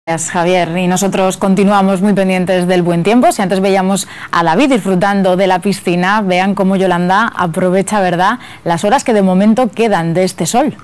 Gracias, Javier. Y nosotros continuamos muy pendientes del buen tiempo. Si antes veíamos a David disfrutando de la piscina, vean cómo Yolanda aprovecha, ¿verdad?, las horas que de momento quedan de este sol.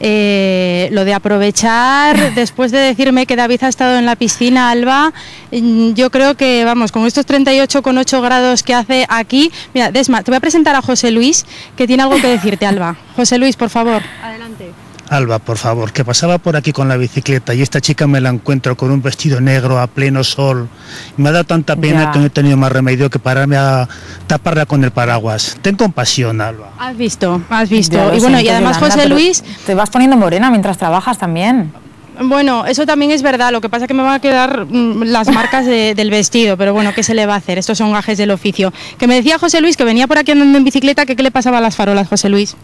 Lo de aprovechar, después de decirme que David ha estado en la piscina, Alba, yo creo que, vamos, con estos 38,8 grados que hace aquí. Mira, Desma, te voy a presentar a José Luis, que tiene algo que decirte, Alba. José Luis, por favor, adelante. Alba, por favor, que pasaba por aquí con la bicicleta y esta chica me la encuentro con un vestido negro a pleno sol. Me ha dado tanta pena que no he tenido más remedio que pararme a taparla con el paraguas. Ten compasión, Alba. Has visto. Y bueno, y además, Yolanda, José Luis... Te vas poniendo morena mientras trabajas también. Bueno, eso también es verdad, lo que pasa es que me van a quedar las marcas del vestido, pero bueno, ¿qué se le va a hacer? Estos son gajes del oficio. Que me decía José Luis que venía por aquí andando en bicicleta, que ¿qué le pasaba a las farolas, José Luis?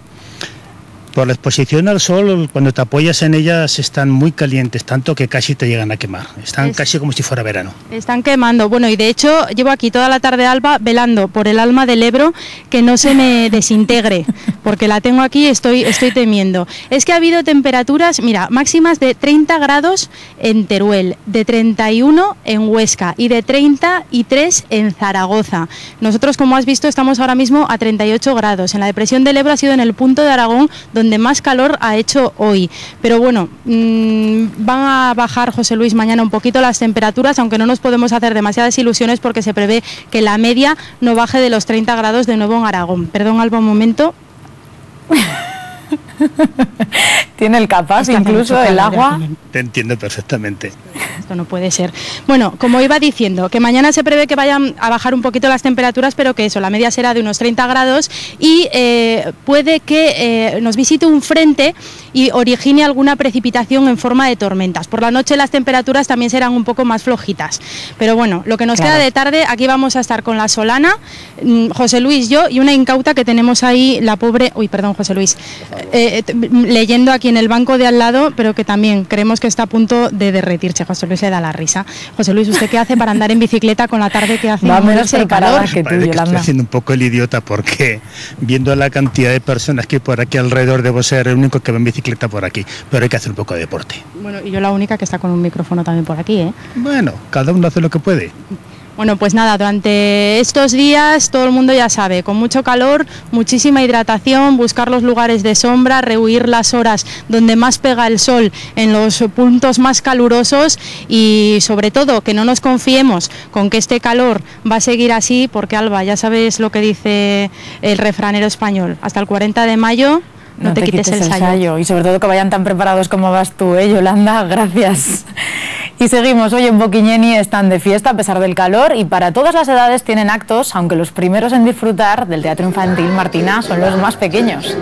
Por la exposición al sol, cuando te apoyas en ellas están muy calientes, tanto que casi te llegan a quemar. Están casi como si fuera verano. Están quemando. Bueno, y de hecho llevo aquí toda la tarde, Alba, velando por el alma del Ebro, que no se me desintegre, porque la tengo aquí y estoy temiendo. Es que ha habido temperaturas, mira, máximas de 30 grados en Teruel, de 31 en Huesca y de 33 en Zaragoza. Nosotros, como has visto, estamos ahora mismo a 38 grados. En la depresión del Ebro ha sido en el punto de Aragón donde más calor ha hecho hoy. Pero bueno, van a bajar, José Luis, mañana un poquito las temperaturas, aunque no nos podemos hacer demasiadas ilusiones porque se prevé que la media no baje de los 30 grados de nuevo en Aragón. Perdón, Alba, un momento. Tiene el capaz, incluso el agua. Te entiendo perfectamente. Esto no puede ser. Bueno, como iba diciendo, que mañana se prevé que vayan a bajar un poquito las temperaturas, pero que eso, la media será de unos 30 grados y puede que nos visite un frente y origine alguna precipitación en forma de tormentas. Por la noche las temperaturas también serán un poco más flojitas. Pero bueno, lo que nos queda de tarde, aquí vamos a estar con la Solana, José Luis, yo y una incauta que tenemos ahí, la pobre... Uy, perdón, José Luis. Leyendo aquí en el banco de al lado, pero que también creemos que está a punto de derretirse. José Luis le da la risa. José Luis, ¿usted qué hace para andar en bicicleta con la tarde que hace? Va menos preparada que tú, Yolanda. Yolanda. Estoy haciendo un poco el idiota porque viendo la cantidad de personas que hay por aquí alrededor debo ser el único que va en bicicleta por aquí, pero hay que hacer un poco de deporte. Bueno, y yo la única que está con un micrófono también por aquí, ¿eh? Bueno, cada uno hace lo que puede. Bueno, pues nada, durante estos días todo el mundo ya sabe, con mucho calor, muchísima hidratación, buscar los lugares de sombra, rehuir las horas donde más pega el sol en los puntos más calurosos y sobre todo que no nos confiemos con que este calor va a seguir así porque, Alba, ya sabes lo que dice el refranero español, hasta el 40 de mayo... No te quites el sayo. Y sobre todo que vayan tan preparados como vas tú, Yolanda, gracias. Y seguimos, hoy en Boquiñeni están de fiesta a pesar del calor y para todas las edades tienen actos, aunque los primeros en disfrutar del teatro infantil, Martina, son los más pequeños.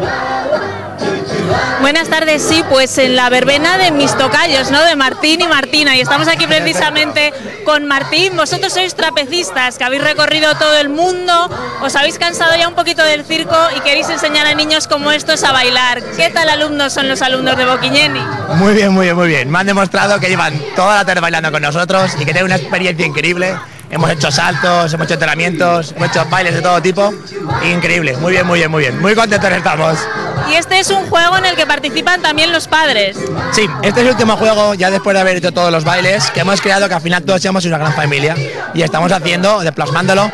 Buenas tardes, sí, pues en la verbena de mis tocayos, ¿no?, de Martín y Martina, y estamos aquí precisamente con Martín. Vosotros sois trapecistas, que habéis recorrido todo el mundo, os habéis cansado ya un poquito del circo y queréis enseñar a niños como estos a bailar. ¿Qué tal alumnos son los alumnos de Boquiñeni? Muy bien, muy bien, muy bien. Me han demostrado que llevan toda la tarde bailando con nosotros y que tienen una experiencia increíble. Hemos hecho saltos, hemos hecho entrenamientos, hemos hecho bailes de todo tipo. Increíble, muy bien, muy bien, muy bien. Muy contentos estamos. Y este es un juego en el que participan también los padres. Sí, este es el último juego, ya después de haber hecho todos los bailes, que hemos creado, que al final todos somos una gran familia. Y estamos haciendo, plasmándolo